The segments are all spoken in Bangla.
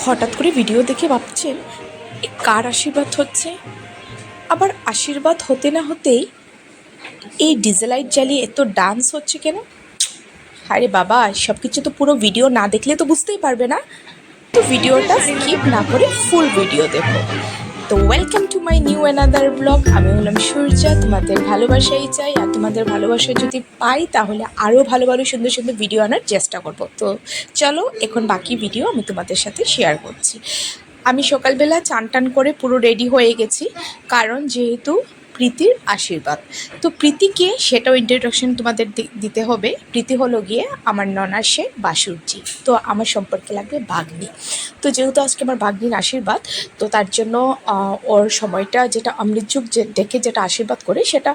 হঠাৎ করে ভিডিও দেখে ভাবছেন এ কার আশীর্বাদ হচ্ছে, আবার আশীর্বাদ হতে না হতেই এই ডিজে লাইট জ্বালিয়ে এত ডান্স হচ্ছে কেন? আরে বাবা, সব কিছু তো পুরো ভিডিও না দেখলে তো বুঝতেই পারবে না। তো ভিডিওটা স্কিপ না করে ফুল ভিডিও দেখো। তো welcome to my new another blog. আমি হলাম সূর্যা, তোমাদের ভালোবাসাই চাই, আর তোমাদের ভালোবাসা যদি পাই তাহলে আরও ভালো ভালো সুন্দর সুন্দর ভিডিও আনার চেষ্টা করব। তো চলো এখন বাকি ভিডিও আমি তোমাদের সাথে শেয়ার করছি। আমি সকালবেলা চান টান করে পুরো রেডি হয়ে গেছি, কারণ যেহেতু প্রীতির আশীর্বাদ। তো প্রীতিকে সেটাও ইন্ট্রোডাকশন তোমাদের দিতে হবে। প্রীতি হলো গিয়ে আমার ননাসের বাসুরজি, তো আমার সম্পর্কে লাগবে ভাগ্নি। তো যেহেতু আজকে আমার ভাগ্নির আশীর্বাদ, তো তার জন্য ওর সময়টা যেটা অমৃত যুগ দেখে যেটা আশীর্বাদ করে সেটা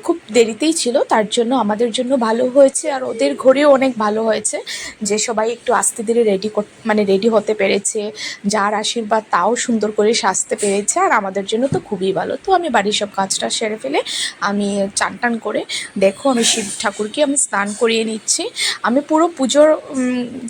খুব দেরিতেই ছিল, তার জন্য আমাদের জন্য ভালো হয়েছে আর ওদের ঘরেও অনেক ভালো হয়েছে যে সবাই একটু আস্তে ধীরে রেডি হতে পেরেছে। যার আশীর্বাদ তাও সুন্দর করে সাজতে পেরেছে, আর আমাদের জন্য তো খুবই ভালো। তো আমি বাড়ির সব কাজটা সেরে ফেলে আমি চান টান করে দেখো আমি শিব ঠাকুরকে আমি স্নান করিয়ে নিচ্ছি। আমি পুরো পুজোর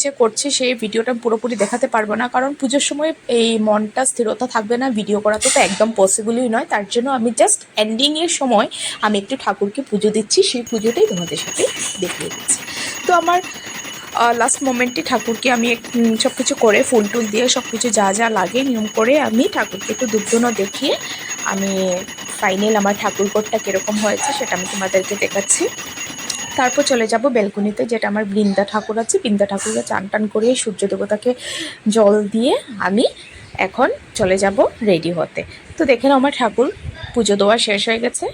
যে করছি সেই ভিডিওটা পুরোপুরি দেখাতে পারবো না, কারণ পুজোর সময় এই মনটা স্থিরতা থাকবে না, ভিডিও করা তো একদম পসিবলই নয়। তার জন্য আমি জাস্ট এন্ডিংয়ের সময় আমি একটু ঠাকুরকে পুজো দিচ্ছি, সেই পুজোটাই তোমাদের সাথে দেখিয়ে দিচ্ছি। তো আমার লাস্ট মোমেন্টে ঠাকুরকে আমি সব কিছু করে ফুল টুল দিয়ে সব কিছু যা যা লাগে নিয়ম করে আমি ঠাকুরকে একটু দুধ দেখিয়ে আমি ফাইনাল আমার ঠাকুরঘরটা কীরকম হয়েছে সেটা আমি তোমাদেরকে দেখাচ্ছি। তারপর চলে যাব বেলকুনিতে, যেটা আমার বৃন্দা ঠাকুর আছে। বৃন্দা ঠাকুরকে চান টান করে সূর্য দেবতাকে জল দিয়ে আমি এখন চলে যাব রেডি হতে। তো দেখেন আমার ঠাকুর পুজো দেওয়া শেষ হয়ে গেছে,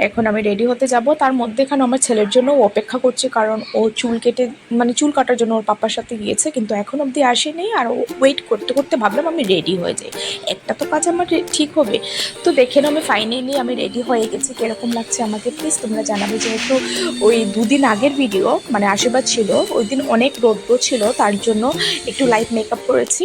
এখন আমি রেডি হতে যাব। তার মধ্যেখানে আমার ছেলের জন্য অপেক্ষা করছে, কারণ ও চুল কাটার জন্য ওর পাপার সাথে গিয়েছে, কিন্তু এখন অবধি আসেনি। আর ও ওয়েট করতে করতে ভাবলাম আমি রেডি হয়ে যাই, একটা তো কাজ আমার ঠিক হবে। তো দেখেন আমি ফাইনালি আমি রেডি হয়ে গেছি। কীরকম লাগছে আমাকে প্লিজ তোমরা জানাবে। যেহেতু ওই দুদিন আগের ভিডিও মানে আশীর্বাদ ছিল, ওই দিন অনেক রৌদ্র ছিল, তার জন্য একটু লাইট মেকআপ করেছি।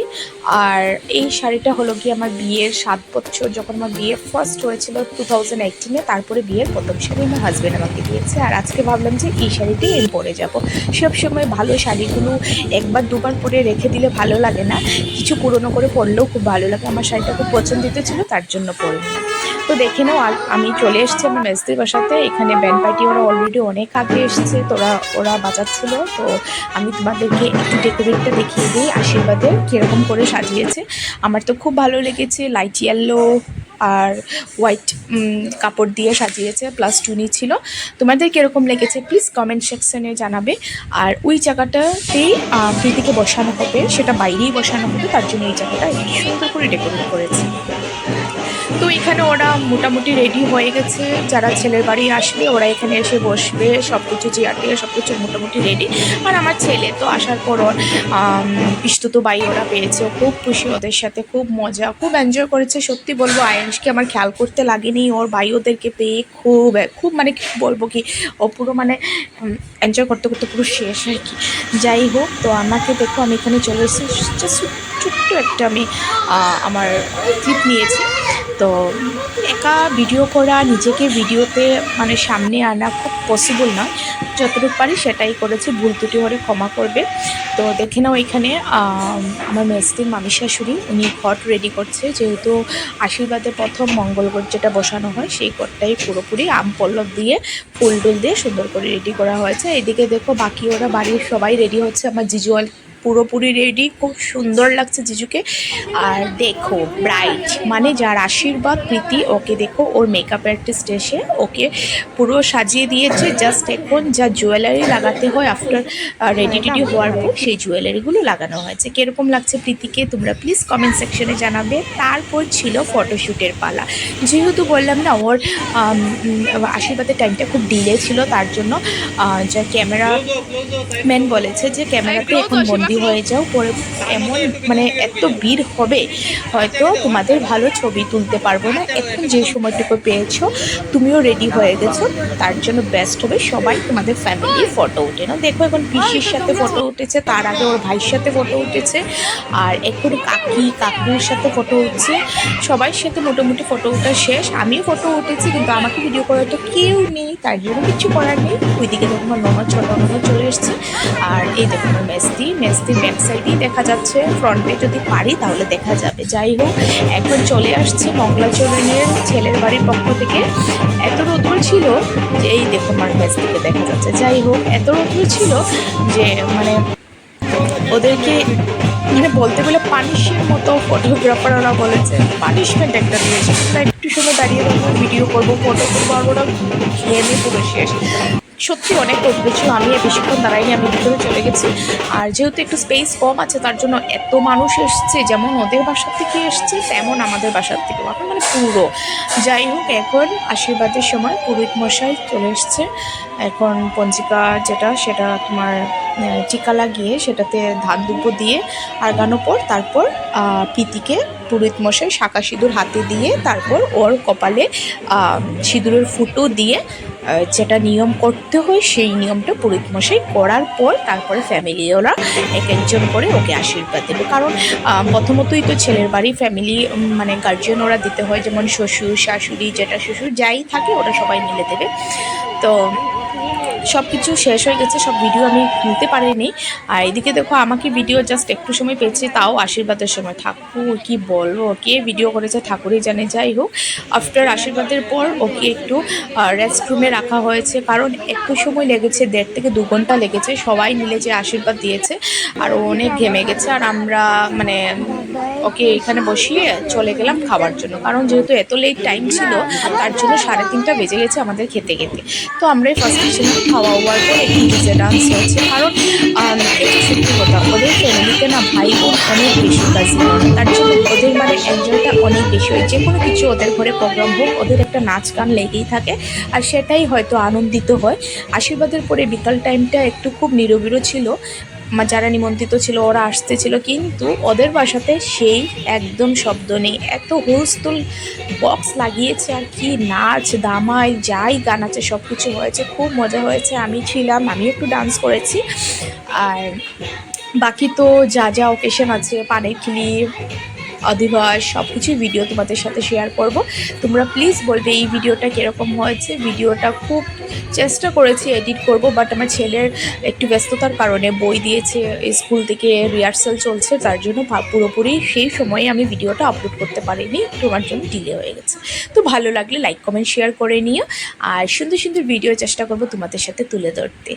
আর এই শাড়িটা হলো কি আমার বিয়ের 7 বছর যখন আমার বিয়ে ফার্স্ট হয়েছিল 2018-এ, তারপরে বিয়ের প্রথম শাড়ি আমার হাজব্যান্ড আমাকে দিয়েছে। আর আজকে ভাবলাম যে এই শাড়িটাই আমি পরে যাব। সবসময় ভালো শাড়িগুলো একবার দুবার পরে রেখে দিলে ভালো লাগে না, কিছু পুরনো করে পরলেও খুব ভালো লাগে। আমার শাড়িটা খুব পছন্দিত ছিল, তার জন্য পরে নিলাম। তো দেখে নাও আমি চলে এসেছি আমার মেজদির বাসাতে। এখানে ব্যান্ড পার্টি ওরা অলরেডি অনেক আগে এসেছে, ওরা বাজাচ্ছিল। তো আমি তোমাদেরকে একটু ডেকোরেটটা দেখিয়ে দিই আশীর্বাদের কীরকম করে সাজিয়েছে। আমার তো খুব ভালো লেগেছে, লাইট ইয়েলো আর হোয়াইট কাপড় দিয়ে সাজিয়েছে, প্লাস টুনি ছিল। তোমাদের কীরকম লেগেছে প্লিজ কমেন্ট সেকশনে জানাবে। আর ওই জায়গাটাতেই প্রীতিকে বসানো হবে, সেটা বাইরেই বসানো হবে, তার জন্য এই জায়গাটা সুন্দর করে ডেকোরেট করেছে। তো এখানে ওরা মোটামুটি রেডি হয়ে গেছে, যারা ছেলের বাড়ি আসবে ওরা এখানে এসে বসবে, সব কিছু চেয়ার টেয়ার সব কিছু মোটামুটি রেডি। আর আমার ছেলে তো আসার পর ওর পিস্তুত বাই ওরা পেয়েছে, ও খুব খুশি, ওদের সাথে খুব মজা, খুব এনজয় করেছে। সত্যি বলবো আয়ানসকে আমার খেয়াল করতে লাগেনি, ওর ভাই ওদেরকে পেয়ে খুব মানে বলবো কি ও পুরো মানে এনজয় করতে করতে পুরো শেষ আর কি। যাই হোক, তো আমাকে দেখো আমি এখানে চলে এসেছি, জাস্ট ছোট্ট একটা আমি আমার ক্লিপ নিয়েছি। তো একা ভিডিও করা, নিজেকে ভিডিওতে মানে সামনে আনা খুব পসিবল নয়, যতটুকু পারি সেটাই করেছি, ভুল ত্রুটি হলে ক্ষমা করবে। তো দেখে নাও এখানে আমার মেজদির মামি শাশুড়ি উনি ঘট রেডি করছে, যেহেতু আশীর্বাদে প্রথম মঙ্গল ঘট যেটা বসানো হয় সেই ঘটটাই পুরোপুরি আম পল্লব দিয়ে ফুল টুল দিয়ে সুন্দর করে রেডি করা হয়েছে। এদিকে দেখো বাকি ওরা বাড়ির সবাই রেডি হচ্ছে, আমার জিজুয়াল পুরোপুরি রেডি, খুব সুন্দর লাগছে জিজুকে। আর দেখো ব্রাইট মানে যার আশীর্বাদ প্রীতি, ওকে দেখো ওর মেকআপ আর্টিস্ট এসে ওকে পুরো সাজিয়ে দিয়েছে। জাস্ট এখন যা জুয়েলারি লাগাতে হয় আফটার রেডি হওয়ার পর সেই জুয়েলারিগুলো লাগানো হয়েছে। কীরকম লাগছে প্রীতিকে তোমরা প্লিজ কমেন্ট সেকশনে জানাবে। তারপর ছিল ফটোশ্যুটের পালা। যেহেতু বললাম না ওর আশীর্বাদের টাইমটা খুব ডিলে ছিল, তার জন্য যা ক্যামেরা ম্যান বলেছে যে ক্যামেরাতে এখন বন্দি হয়ে যাও, পরে এমন মানে এত ভিড় হবে হয়তো তোমাদের ভালো ছবি তুলতে পারবো না। এখন যে সময়টুকু পেয়েছো তুমিও রেডি হয়ে গেছো, তার জন্য বেস্ট হবে সবাই তোমাদের ফ্যামিলির ফটো উঠে নাও। দেখো এখন পিসির সাথে ফটো উঠেছে, তার আগে ওর ভাইয়ের সাথে ফটো উঠেছে, আর এখন কাকুর সাথে ফটো উঠছে, সবার সাথে মোটামুটি ফটো ওঠা শেষ। আমিও ফটো উঠেছি, কিন্তু আমাকে ভিডিও করার তো কেউ নেই, তার জন্য কিছু করার নেই। ওইদিকে দেখো আমার ননদ ছোট ননদ চলে এসছে। আর এই দেখো আমার মেজদি মেস্তির ব্যাক সাইডেই দেখা যাচ্ছে, ফ্রন্টে যদি পারি তাহলে দেখা যাবে। যাই হোক, এখন চলে আসছে মঙ্গলাচরণের ছেলের বাড়ির পক্ষ থেকে। এত রৌদ্র ছিল যে এই দেখো আমার মেস্তিকে দেখা যাচ্ছে। যাই হোক, এত রৌদ্র ছিল যে মানে ওদেরকে মানে বলতে গেলে পানিশের মতো ফটোগ্রাফাররা বলেছে পানিশমেন্ট একটা দিয়েছে। তোমরা একটু সময় দাঁড়িয়ে থাকবো, ভিডিও করবো, ফটো করবো, আর ওরা ঘেমে পুরো শেষ। সত্যি অনেক রোদ্র ছিল, আমি বেশিক্ষণ দাঁড়াইনি, আমি ভিতরে চলে গেছি। আর যেহেতু একটু স্পেস কম আছে তার জন্য এত মানুষ এসছে, যেমন ওদের বাসার থেকে এসছে তেমন আমাদের বাসার থেকেও, এখন মানে পুরো। যাই হোক, এখন আশীর্বাদের সময় পুরোহিত মশাই চলে এসছে। এখন পঞ্জিকা যেটা সেটা তোমার টিকা লাগিয়ে সেটাতে ধান দুব্য দিয়ে আগানো পর তারপর পিতিকে পুরোহিত মশাই শাঁকা সিঁদুর হাতে দিয়ে তারপর ওর কপালে সিঁদুরের ফুটো দিয়ে যেটা নিয়ম করতে হয় সেই নিয়মটা পুরোহিত মশাই করার পর তারপরে ফ্যামিলি ওরা এক একজন করে ওকে আশীর্বাদ দেবে। কারণ প্রথমতই তো ছেলের বাড়ি ফ্যামিলি মানে গার্জিয়ান ওরা দিতে হয়, যেমন শ্বশুর শাশুড়ি জেঠা শ্বশুর যাই থাকে ওরা সবাই মিলে দেবে। তো সব কিছু শেষ হয়ে গেছে, সব ভিডিও আমি তুলতে পারিনি। আর এদিকে দেখো আমাকে ভিডিও জাস্ট একটু সময় পেয়েছি, তাও আশীর্বাদের সময়। ঠাকুর কি বলবো, কে ভিডিও করেছে ঠাকুরই জানে। যাই হোক, আফটার আশীর্বাদের পর ওকে একটু রেস্ট রুমে রাখা হয়েছে, কারণ একটু সময় লেগেছে, 1.5 থেকে 2 ঘন্টা লেগেছে সবাই মিলে যে আশীর্বাদ দিয়েছে। আর ও অনেক ঘেমে গেছে, আর আমরা মানে ওকে এখানে বসিয়ে চলে গেলাম খাওয়ার জন্য, কারণ যেহেতু এত লেট টাইম ছিল তার জন্য 3:30 বেজে গেছে আমাদের খেতে খেতে। তো আমরাই ফার্স্টে ছিলাম, খাওয়া হওয়ার পর একটু ডিজে ডান্স হয়েছে। কারণ এটা সত্যি কথা, ওদের ফ্যামিলিতে না ভাই বোন অনেক বেশি কাজিন, তার জন্য ওদের মানে এনজয়টা অনেক বেশি হয়। যে কোনো কিছু ওদের ঘরে প্রোগ্রাম হোক ওদের একটা নাচ গান লেগেই থাকে, আর সেটাই হয়তো আনন্দিত হয়। আশীর্বাদের পরে বিকাল টাইমটা একটু খুব নিরবিড় ছিল, যারা নিমন্ত্রিত ছিল ওরা আসতেছিল, কিন্তু ওদের বাসাতে সেই একদম শব্দ নেই। এত হুলস্থুল বক্স লাগিয়েছে, আর কি নাচ দামাই যাই গান আছে সব কিছু হয়েছে, খুব মজা হয়েছে। আমি ছিলাম, আমি একটু ডান্স করেছি। আর বাকি তো যা যা ওকেশন আছে, পানের খিলি অধিবাস সব কিছুই ভিডিও তোমাদের সাথে শেয়ার করব। তোমরা প্লিজ বলবে এই ভিডিওটা কীরকম হয়েছে। ভিডিওটা খুব চেষ্টা করেছি এডিট করব, বাট আমার ছেলের একটু ব্যস্ততার কারণে বই দিয়েছে স্কুল থেকে, রিহার্সাল চলছে, তার জন্য পুরোপুরি সেই সময়ে আমি ভিডিওটা আপলোড করতে পারিনি, তোমার জন্য ডিলে হয়ে গেছে। তো ভালো লাগলে লাইক কমেন্ট শেয়ার করে নিও, আর সুন্দর সুন্দর ভিডিও চেষ্টা করব তোমাদের সাথে তুলে ধরতে।